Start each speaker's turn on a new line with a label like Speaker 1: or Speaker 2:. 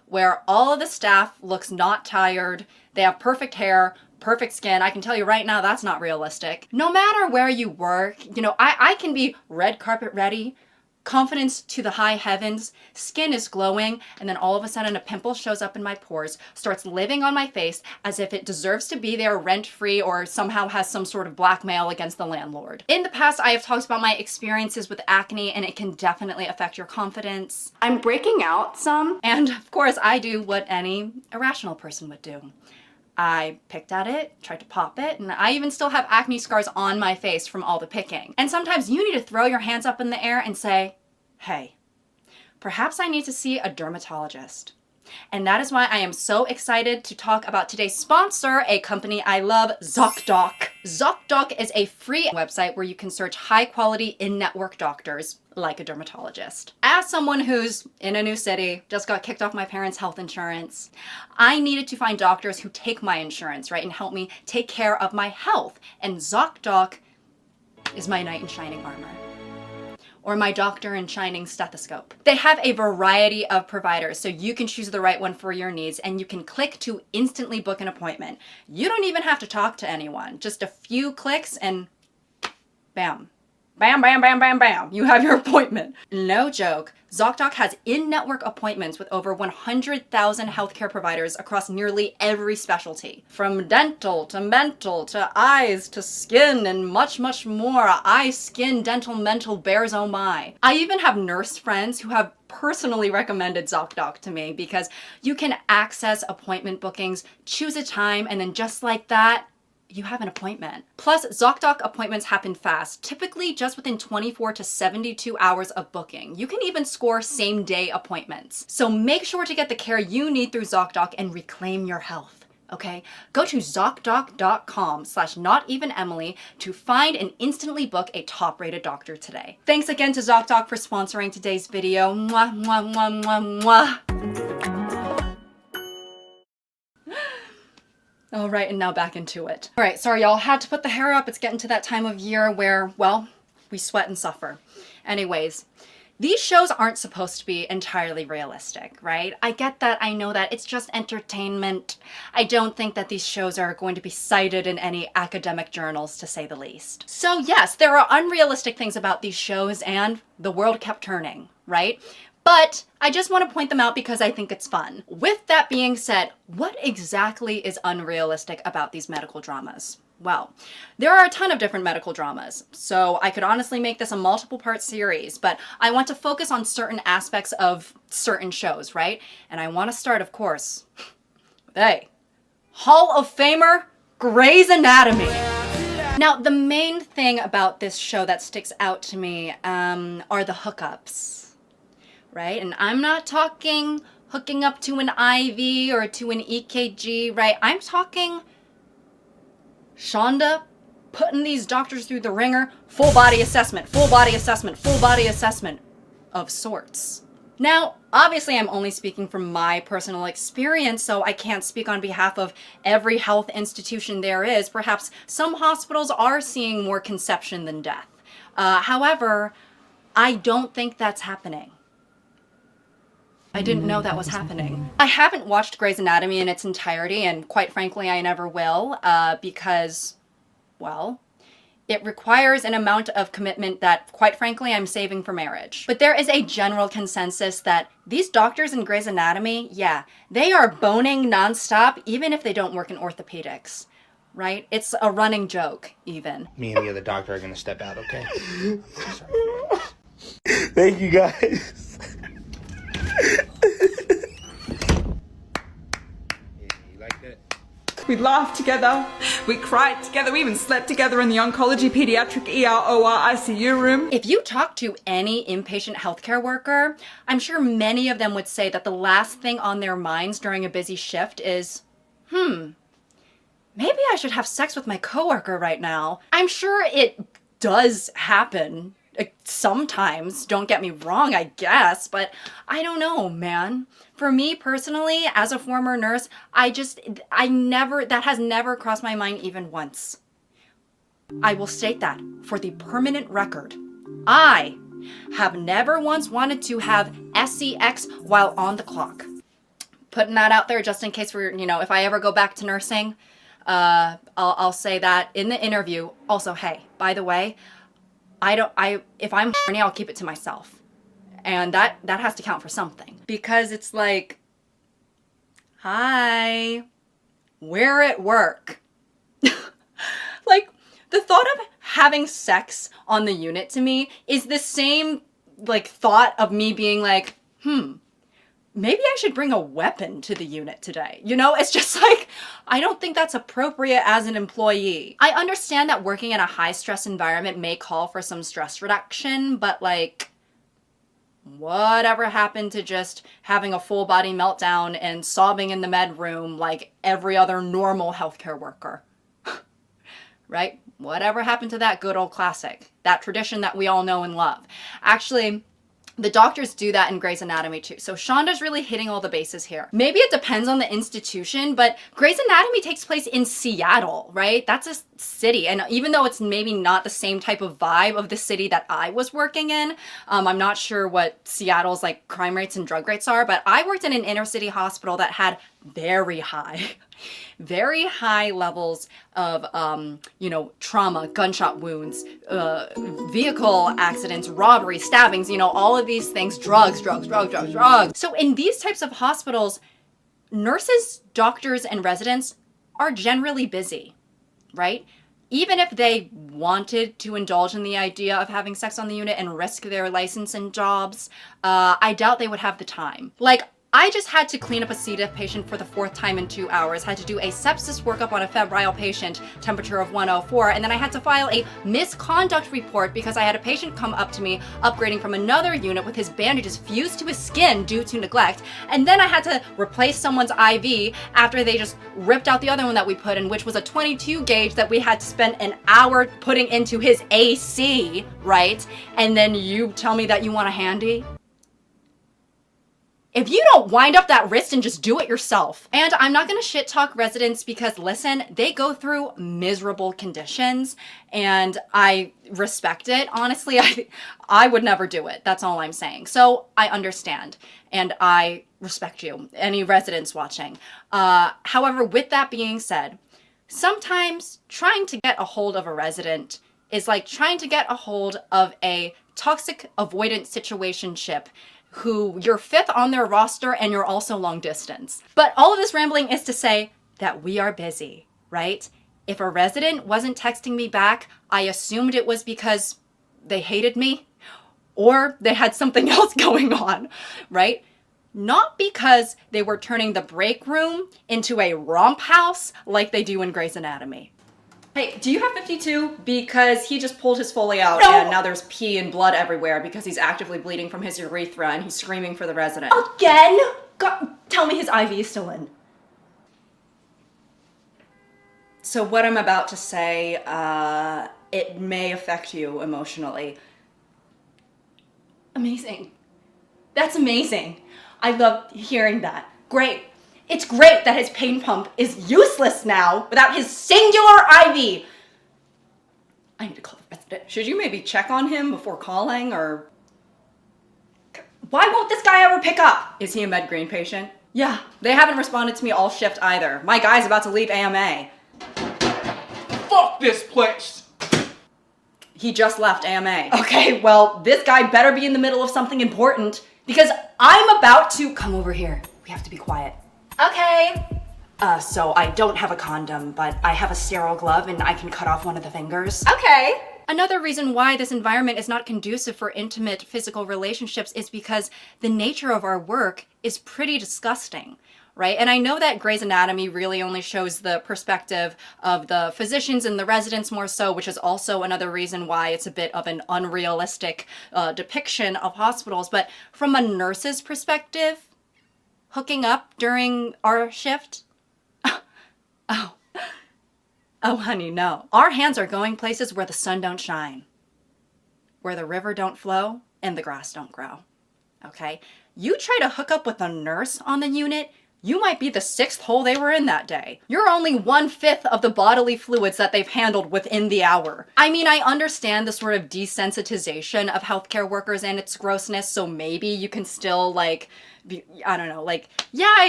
Speaker 1: where all of the staff looks not tired, they have perfect hair, perfect skin. I can tell you right now, that's not realistic. No matter where you work, I can be red carpet ready, confidence to the high heavens, skin is glowing, and then all of a sudden a pimple shows up in my pores, starts living on my face as if it deserves to be there rent-free or somehow has some sort of blackmail against the landlord. In the past, I have talked about my experiences with acne, and it can definitely affect your confidence. I'm breaking out some, and of course I do what any irrational person would do. I picked at it, tried to pop it, and I even still have acne scars on my face from all the picking. And sometimes you need to throw your hands up in the air and say, hey, perhaps I need to see a dermatologist. And that is why I am so excited to talk about today's sponsor, a company I love, ZocDoc. ZocDoc is a free website where you can search high-quality in-network doctors like a dermatologist. As someone who's in a new city, just got kicked off my parents' health insurance, I needed to find doctors who take my insurance, right, and help me take care of my health. And ZocDoc is my knight in shining armor, or my doctor in shining stethoscope. They have a variety of providers, so you can choose the right one for your needs, and you can click to instantly book an appointment. You don't even have to talk to anyone. Just a few clicks and bam. Bam, bam, bam, bam, bam. You have your appointment. No joke. ZocDoc has in-network appointments with over 100,000 healthcare providers across nearly every specialty. From dental to mental to eyes to skin and much, much more. Eye, skin, dental, mental, bears, oh my. I even have nurse friends who have personally recommended ZocDoc to me because you can access appointment bookings, choose a time, and then just like that, you have an appointment. Plus, ZocDoc appointments happen fast, typically just within 24 to 72 hours of booking. You can even score same-day appointments. So make sure to get the care you need through ZocDoc and reclaim your health, okay? Go to ZocDoc.com/NotEvenEmily to find and instantly book a top-rated doctor today. Thanks again to ZocDoc for sponsoring today's video. Mwah, mwah, mwah, mwah, mwah. All right, and now back into it. All right, sorry y'all, had to put the hair up. It's getting to that time of year where, well, we sweat and suffer. Anyways, these shows aren't supposed to be entirely realistic, right? I get that, I know that, it's just entertainment. I don't think that these shows are going to be cited in any academic journals, to say the least. So yes, there are unrealistic things about these shows, and the world kept turning, right? But I just want to point them out because I think it's fun. With that being said, what exactly is unrealistic about these medical dramas? Well, there are a ton of different medical dramas, so I could honestly make this a multiple part series, but I want to focus on certain aspects of certain shows, right? And I want to start, of course, with a Hall of Famer, Grey's Anatomy. Now, the main thing about this show that sticks out to me are the hookups. Right? And I'm not talking hooking up to an IV or to an EKG, right? I'm talking Shonda putting these doctors through the ringer, full body assessment, full body assessment, full body assessment of sorts. Now, obviously I'm only speaking from my personal experience, so I can't speak on behalf of every health institution there is. Perhaps some hospitals are seeing more conception than death. However, I don't think that's happening. I didn't know that was happening. I haven't watched Grey's Anatomy in its entirety, and quite frankly, I never will, because, well, it requires an amount of commitment that, quite frankly, I'm saving for marriage. But there is a general consensus that these doctors in Grey's Anatomy, yeah, they are boning nonstop, even if they don't work in orthopedics, right? It's a running joke, even.
Speaker 2: Me and the other doctor are gonna step out, okay? Sorry. Thank you, guys. You like that?
Speaker 3: We laughed together, we cried together, we even slept together in the oncology pediatric ER OR ICU room.
Speaker 1: If you talk to any inpatient healthcare worker, I'm sure many of them would say that the last thing on their minds during a busy shift is, maybe I should have sex with my coworker right now. I'm sure it does happen. Sometimes, don't get me wrong, I guess, but I don't know, man. For me personally, as a former nurse, that has never crossed my mind even once. I will state that for the permanent record. I have never once wanted to have SEX while on the clock. putting that out there just in case if I ever go back to nursing, I'll say that in the interview. Also, hey, by the way, if I'm horny, I'll keep it to myself. And that has to count for something. Because it's like, hi, we're at work. Like, the thought of having sex on the unit to me is the same, like, thought of me being like, maybe I should bring a weapon to the unit today. It's just like, I don't think that's appropriate as an employee. I understand that working in a high stress environment may call for some stress reduction, but like, whatever happened to just having a full body meltdown and sobbing in the med room like every other normal healthcare worker? Right? Whatever happened to that good old classic, that tradition that we all know and love? Actually, the doctors do that in Grey's Anatomy too. So Shonda's really hitting all the bases here. Maybe it depends on the institution, but Grey's Anatomy takes place in Seattle, right? That's a city. And even though it's maybe not the same type of vibe of the city that I was working in, I'm not sure what Seattle's like crime rates and drug rates are, but I worked in an inner city hospital that had very high levels of, trauma, gunshot wounds, vehicle accidents, robbery, stabbings, all of these things, drugs. So in these types of hospitals, nurses, doctors, and residents are generally busy, right? Even if they wanted to indulge in the idea of having sex on the unit and risk their license and jobs, I doubt they would have the time. Like, I just had to clean up a C. diff patient for the 4th time in 2 hours, had to do a sepsis workup on a febrile patient, temperature of 104, and then I had to file a misconduct report because I had a patient come up to me upgrading from another unit with his bandages fused to his skin due to neglect, and then I had to replace someone's IV after they just ripped out the other one that we put in, which was a 22 gauge that we had to spend an hour putting into his AC, right? And then you tell me that you want a handy? If you don't wind up that wrist and just do it yourself. And I'm not gonna shit talk residents because listen, they go through miserable conditions and I respect it. Honestly, I would never do it. That's all I'm saying. So I understand and I respect you, any residents watching. However, with that being said, sometimes trying to get a hold of a resident is like trying to get a hold of a toxic avoidant situationship who you're 5th on their roster and you're also long distance. But all of this rambling is to say that we are busy, right? If a resident wasn't texting me back, I assumed it was because they hated me or they had something else going on, right? Not because they were turning the break room into a romp house like they do in Grey's Anatomy. Hey, do you have 52? Because he just pulled his Foley out and now there's pee and blood everywhere because he's actively bleeding from his urethra and he's screaming for the resident. Again? God, tell me his IV is still in. So what I'm about to say, it may affect you emotionally. Amazing. That's amazing. I love hearing that. Great. It's great that his pain pump is useless now without his singular IV. I need to call the resident. Should you maybe check on him before calling or... Why won't this guy ever pick up? Is he a Med Green patient? Yeah, they haven't responded to me all shift either. My guy's about to leave AMA.
Speaker 2: Fuck this place!
Speaker 1: He just left AMA. Okay, well, this guy better be in the middle of something important because I'm about to... Come over here. We have to be quiet. Okay. So I don't have a condom, but I have a sterile glove and I can cut off one of the fingers. Okay. Another reason why this environment is not conducive for intimate physical relationships is because the nature of our work is pretty disgusting, right? And I know that Grey's Anatomy really only shows the perspective of the physicians and the residents more so, which is also another reason why it's a bit of an unrealistic depiction of hospitals. But from a nurse's perspective, hooking up during our shift? Oh, honey, no. Our hands are going places where the sun don't shine, where the river don't flow and the grass don't grow, okay? You try to hook up with a nurse on the unit, you might be the 6th hole they were in that day. You're only 1/5 of the bodily fluids that they've handled within the hour. I mean, I understand the sort of desensitization of healthcare workers and its grossness, so maybe you can still, like, I don't know, like, yeah,